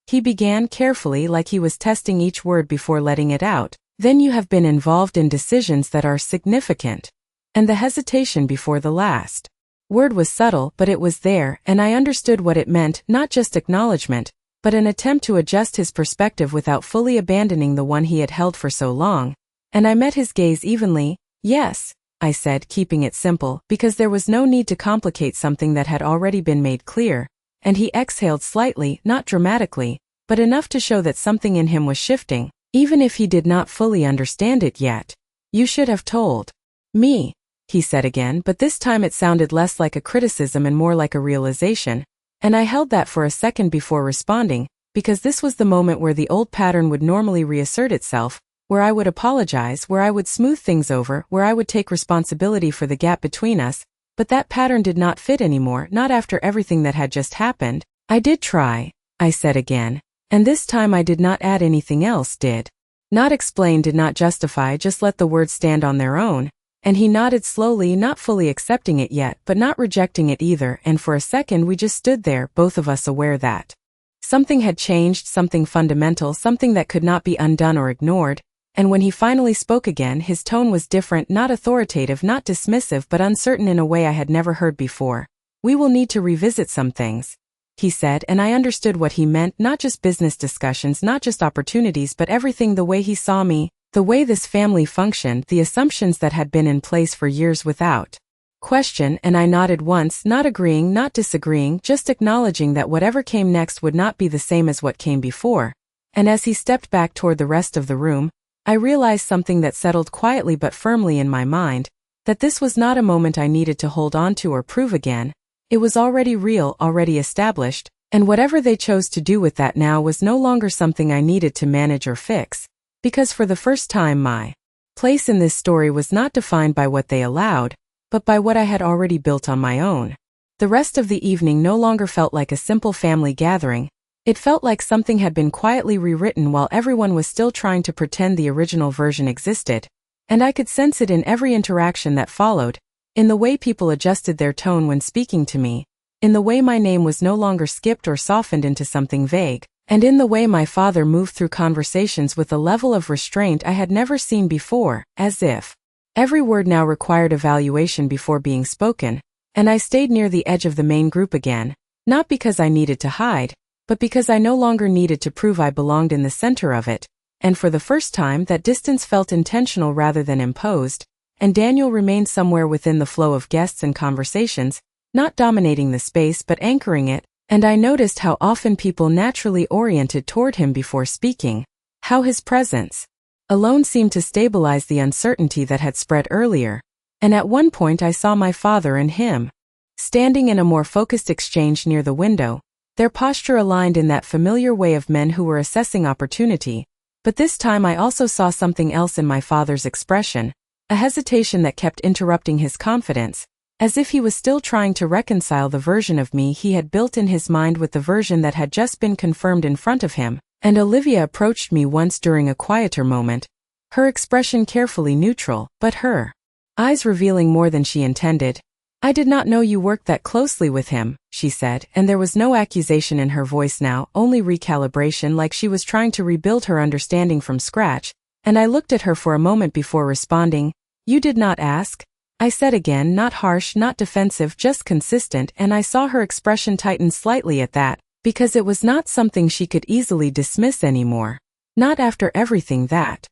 he began carefully, like he was testing each word before letting it out, "then you have been involved in decisions that are significant." And the hesitation before the last word was subtle, but it was there, and I understood what it meant, not just acknowledgement, but an attempt to adjust his perspective without fully abandoning the one he had held for so long. And I met his gaze evenly. "Yes," I said, keeping it simple, because there was no need to complicate something that had already been made clear, and he exhaled slightly, not dramatically, but enough to show that something in him was shifting, even if he did not fully understand it yet. "You should have told me," he said again, but this time it sounded less like a criticism and more like a realization, And I held that for a second before responding, because this was the moment where the old pattern would normally reassert itself, where I would apologize, where I would smooth things over, where I would take responsibility for the gap between us, but that pattern did not fit anymore, not after everything that had just happened. I did try, I said again, and this time I did not add anything else, did not explain, did not justify, just let the words stand on their own, and he nodded slowly, not fully accepting it yet, but not rejecting it either, and for a second we just stood there, both of us aware that something had changed, something fundamental, something that could not be undone or ignored. And when he finally spoke again, his tone was different, not authoritative, not dismissive, but uncertain in a way I had never heard before. We will need to revisit some things, he said, and I understood what he meant, not just business discussions, not just opportunities, but everything, the way he saw me, the way this family functioned, the assumptions that had been in place for years without question, and I nodded once, not agreeing, not disagreeing, just acknowledging that whatever came next would not be the same as what came before. And as he stepped back toward the rest of the room, I realized something that settled quietly but firmly in my mind, that this was not a moment I needed to hold on to or prove again. It was already real, already established, and whatever they chose to do with that now was no longer something I needed to manage or fix, because for the first time my place in this story was not defined by what they allowed, but by what I had already built on my own. The rest of the evening no longer felt like a simple family gathering. It felt like something had been quietly rewritten while everyone was still trying to pretend the original version existed, and I could sense it in every interaction that followed, in the way people adjusted their tone when speaking to me, in the way my name was no longer skipped or softened into something vague, and in the way my father moved through conversations with a level of restraint I had never seen before, as if every word now required evaluation before being spoken. And I stayed near the edge of the main group again, not because I needed to hide, but because I no longer needed to prove I belonged in the center of it, and for the first time that distance felt intentional rather than imposed, and Daniel remained somewhere within the flow of guests and conversations, not dominating the space but anchoring it, and I noticed how often people naturally oriented toward him before speaking, how his presence alone seemed to stabilize the uncertainty that had spread earlier, and at one point I saw my father and him standing in a more focused exchange near the window, their posture aligned in that familiar way of men who were assessing opportunity, but this time I also saw something else in my father's expression, a hesitation that kept interrupting his confidence, as if he was still trying to reconcile the version of me he had built in his mind with the version that had just been confirmed in front of him. And Olivia approached me once during a quieter moment, her expression carefully neutral, but her eyes revealing more than she intended. "I did not know you worked that closely with him," she said, and there was no accusation in her voice now, only recalibration, like she was trying to rebuild her understanding from scratch, and I looked at her for a moment before responding. "You did not ask?" I said again, not harsh, not defensive, just consistent, and I saw her expression tighten slightly at that, because it was not something she could easily dismiss anymore. Not after everything that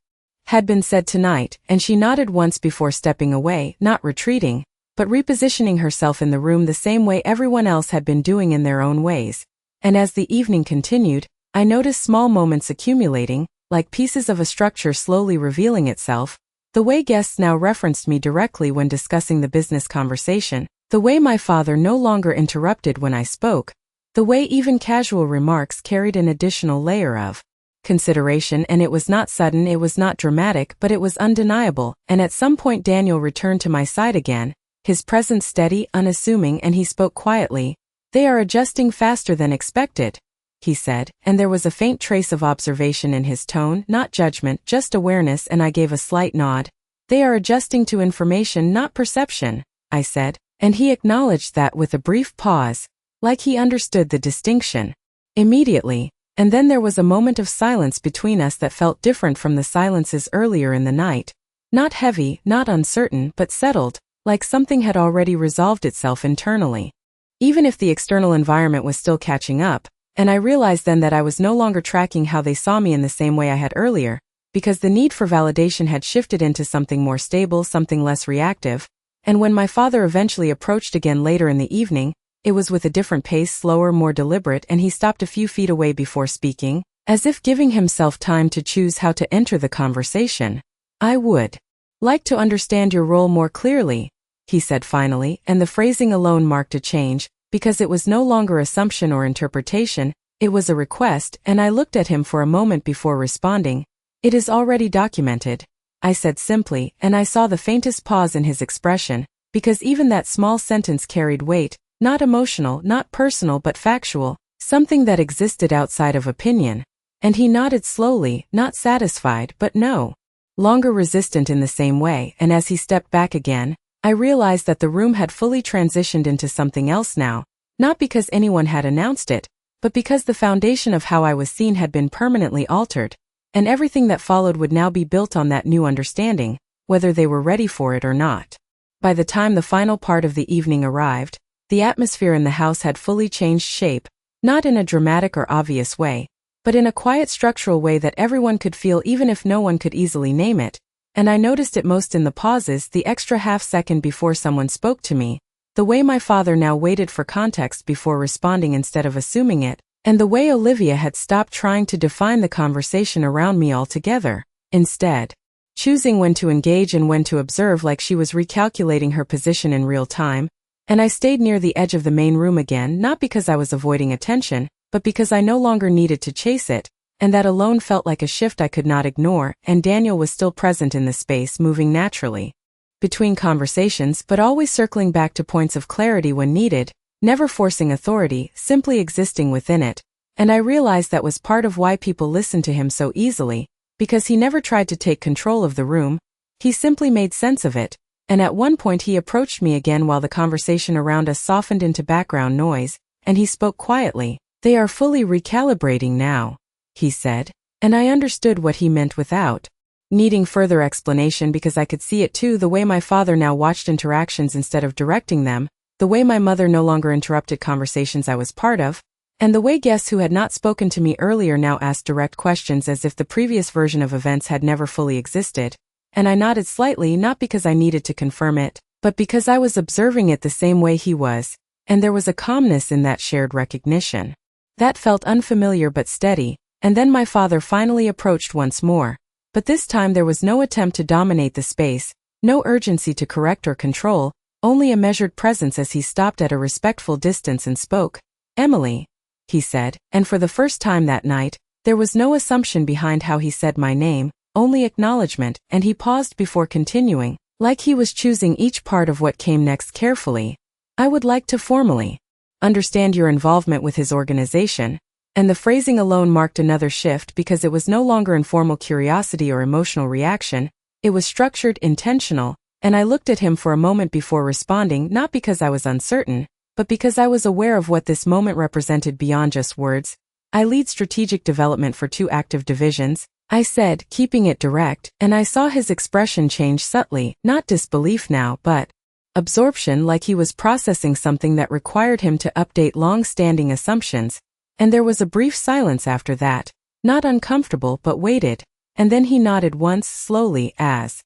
had been said tonight, and she nodded once before stepping away, not retreating, but repositioning herself in the room the same way everyone else had been doing in their own ways. And as the evening continued, I noticed small moments accumulating, like pieces of a structure slowly revealing itself, the way guests now referenced me directly when discussing the business conversation, the way my father no longer interrupted when I spoke, the way even casual remarks carried an additional layer of consideration, and it was not sudden, it was not dramatic, but it was undeniable, and at some point Daniel returned to my side again, his presence steady, unassuming, and he spoke quietly. "They are adjusting faster than expected," he said, and there was a faint trace of observation in his tone, not judgment, just awareness, and I gave a slight nod. "They are adjusting to information, not perception," I said, and he acknowledged that with a brief pause, like he understood the distinction immediately, and then there was a moment of silence between us that felt different from the silences earlier in the night, not heavy, not uncertain, but settled, like something had already resolved itself internally. Even if the external environment was still catching up, and I realized then that I was no longer tracking how they saw me in the same way I had earlier, because the need for validation had shifted into something more stable, something less reactive, and when my father eventually approached again later in the evening, it was with a different pace, slower, more deliberate, and he stopped a few feet away before speaking, as if giving himself time to choose how to enter the conversation. "I would like to understand your role more clearly," he said finally, and the phrasing alone marked a change, because it was no longer assumption or interpretation, it was a request, and I looked at him for a moment before responding. "It is already documented," I said simply, and I saw the faintest pause in his expression, because even that small sentence carried weight, not emotional, not personal but factual, something that existed outside of opinion. And he nodded slowly, not satisfied but no longer resistant in the same way, and as he stepped back again, I realized that the room had fully transitioned into something else now, not because anyone had announced it, but because the foundation of how I was seen had been permanently altered, and everything that followed would now be built on that new understanding, whether they were ready for it or not. By the time the final part of the evening arrived, the atmosphere in the house had fully changed shape, not in a dramatic or obvious way, but in a quiet structural way that everyone could feel even if no one could easily name it, and I noticed it most in the pauses, the extra half-second before someone spoke to me, the way my father now waited for context before responding instead of assuming it, and the way Olivia had stopped trying to define the conversation around me altogether, instead choosing when to engage and when to observe like she was recalculating her position in real time. And I stayed near the edge of the main room again, not because I was avoiding attention, but because I no longer needed to chase it, and that alone felt like a shift I could not ignore, and Daniel was still present in the space, moving naturally between conversations but always circling back to points of clarity when needed, never forcing authority, simply existing within it. And I realized that was part of why people listened to him so easily, because he never tried to take control of the room, he simply made sense of it. And at one point he approached me again while the conversation around us softened into background noise, and he spoke quietly. "They are fully recalibrating now," he said, and I understood what he meant without needing further explanation because I could see it too, the way my father now watched interactions instead of directing them, the way my mother no longer interrupted conversations I was part of, and the way guests who had not spoken to me earlier now asked direct questions as if the previous version of events had never fully existed. And I nodded slightly, not because I needed to confirm it, but because I was observing it the same way he was, and there was a calmness in that shared recognition that felt unfamiliar but steady. And then my father finally approached once more, but this time there was no attempt to dominate the space, no urgency to correct or control, only a measured presence as he stopped at a respectful distance and spoke. "Emily," he said, and for the first time that night, there was no assumption behind how he said my name, only acknowledgement, and he paused before continuing, like he was choosing each part of what came next carefully. "I would like to formally understand your involvement with his organization," and the phrasing alone marked another shift because it was no longer informal curiosity or emotional reaction, it was structured, intentional, and I looked at him for a moment before responding, not because I was uncertain, but because I was aware of what this moment represented beyond just words. "I lead strategic development for 2 active divisions," I said, keeping it direct, and I saw his expression change subtly, not disbelief now, but absorption, like he was processing something that required him to update long-standing assumptions. And there was a brief silence after that, not uncomfortable but weighted, and then he nodded once, slowly, as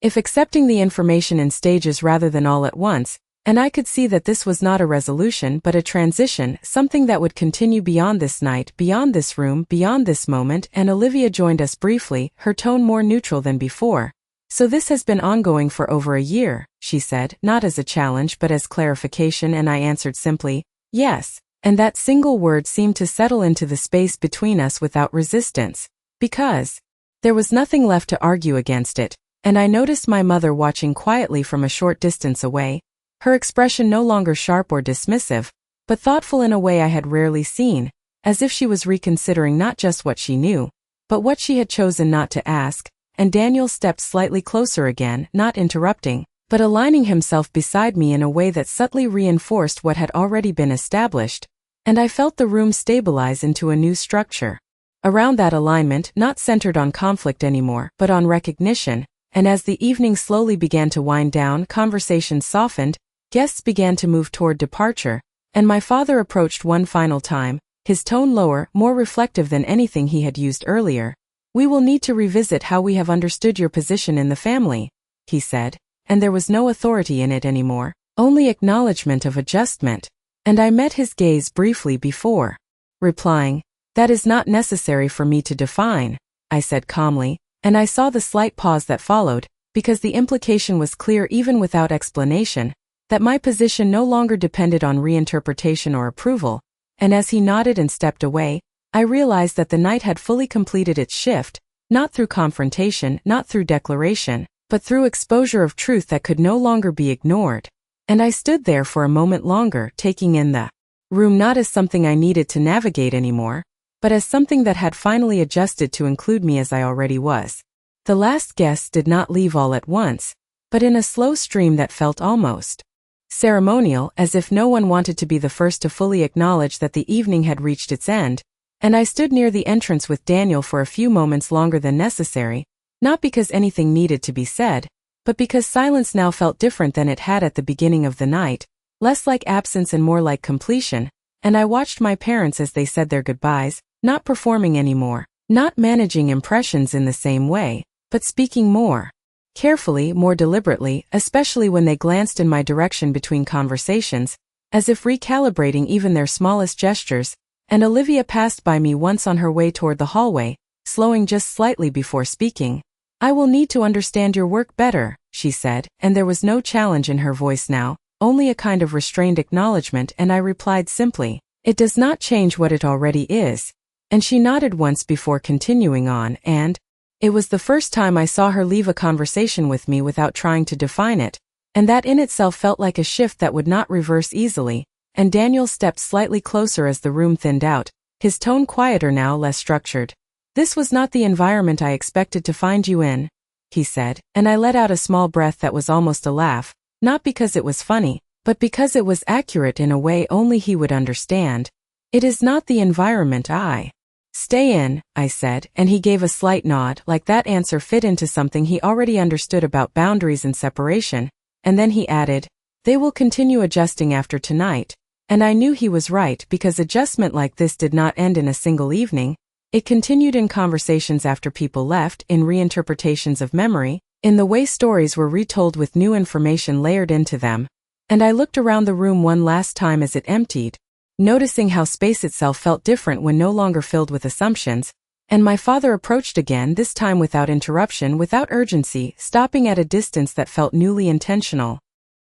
if accepting the information in stages rather than all at once, and I could see that this was not a resolution but a transition, something that would continue beyond this night, beyond this room, beyond this moment. And Olivia joined us briefly, her tone more neutral than before. "So this has been ongoing for over a year," she said, not as a challenge but as clarification, and I answered simply, "Yes," and that single word seemed to settle into the space between us without resistance, because there was nothing left to argue against it, and I noticed my mother watching quietly from a short distance away, her expression no longer sharp or dismissive, but thoughtful in a way I had rarely seen, as if she was reconsidering not just what she knew, but what she had chosen not to ask. And Daniel stepped slightly closer again, not interrupting, but aligning himself beside me in a way that subtly reinforced what had already been established, and I felt the room stabilize into a new structure around that alignment, not centered on conflict anymore, but on recognition. And as the evening slowly began to wind down, conversations softened, guests began to move toward departure, and my father approached one final time, his tone lower, more reflective than anything he had used earlier. "We will need to revisit how we have understood your position in the family," he said, and there was no authority in it anymore, only acknowledgement of adjustment. And I met his gaze briefly before replying, "That is not necessary for me to define," I said calmly, and I saw the slight pause that followed, because the implication was clear even without explanation. that my position no longer depended on reinterpretation or approval, and as he nodded and stepped away, I realized that the night had fully completed its shift, not through confrontation, not through declaration, but through exposure of truth that could no longer be ignored. And I stood there for a moment longer, taking in the room not as something I needed to navigate anymore, but as something that had finally adjusted to include me as I already was. The last guests did not leave all at once, but in a slow stream that felt almost ceremonial, as if no one wanted to be the first to fully acknowledge that the evening had reached its end, and I stood near the entrance with Daniel for a few moments longer than necessary, not because anything needed to be said, but because silence now felt different than it had at the beginning of the night, less like absence and more like completion, and I watched my parents as they said their goodbyes, not performing anymore, not managing impressions in the same way, but speaking more carefully, more deliberately, especially when they glanced in my direction between conversations, as if recalibrating even their smallest gestures, and Olivia passed by me once on her way toward the hallway, slowing just slightly before speaking. "I will need to understand your work better," she said, and there was no challenge in her voice now, only a kind of restrained acknowledgement, and I replied simply, "It does not change what it already is," and she nodded once before continuing on, and it was the first time I saw her leave a conversation with me without trying to define it, and that in itself felt like a shift that would not reverse easily, and Daniel stepped slightly closer as the room thinned out, his tone quieter now, less structured. "This was not the environment I expected to find you in," he said, and I let out a small breath that was almost a laugh, not because it was funny, but because it was accurate in a way only he would understand. "It is not the environment I stay in," I said, and he gave a slight nod, like that answer fit into something he already understood about boundaries and separation, and then he added, "They will continue adjusting after tonight," and I knew he was right because adjustment like this did not end in a single evening. It continued in conversations after people left, in reinterpretations of memory, in the way stories were retold with new information layered into them, and I looked around the room one last time as it emptied, noticing how space itself felt different when no longer filled with assumptions, and my father approached again, this time without interruption, without urgency, stopping at a distance that felt newly intentional.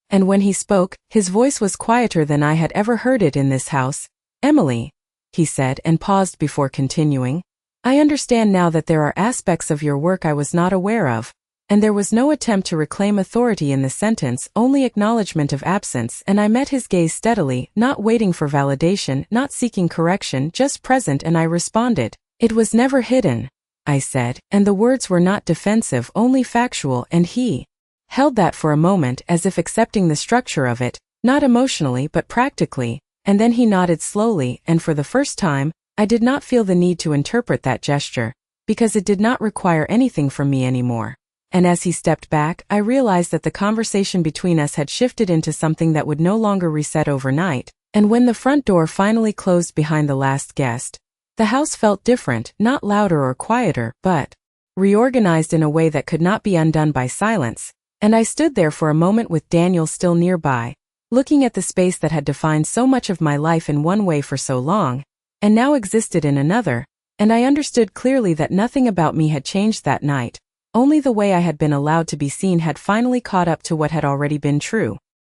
And when he spoke, his voice was quieter than I had ever heard it in this house. "Emily," he said, and paused before continuing, "I understand now that there are aspects of your work I was not aware of," and there was no attempt to reclaim authority in the sentence, only acknowledgement of absence, and I met his gaze steadily, not waiting for validation, not seeking correction, just present, and I responded, "It was never hidden," I said, and the words were not defensive, only factual, and he held that for a moment as if accepting the structure of it, not emotionally but practically, and then he nodded slowly, and for the first time, I did not feel the need to interpret that gesture, because it did not require anything from me anymore. And as he stepped back, I realized that the conversation between us had shifted into something that would no longer reset overnight, and when the front door finally closed behind the last guest, the house felt different, not louder or quieter, but reorganized in a way that could not be undone by silence, and I stood there for a moment with Daniel still nearby, looking at the space that had defined so much of my life in one way for so long, and now existed in another, and I understood clearly that nothing about me had changed that night. Only the way I had been allowed to be seen had finally caught up to what had already been true.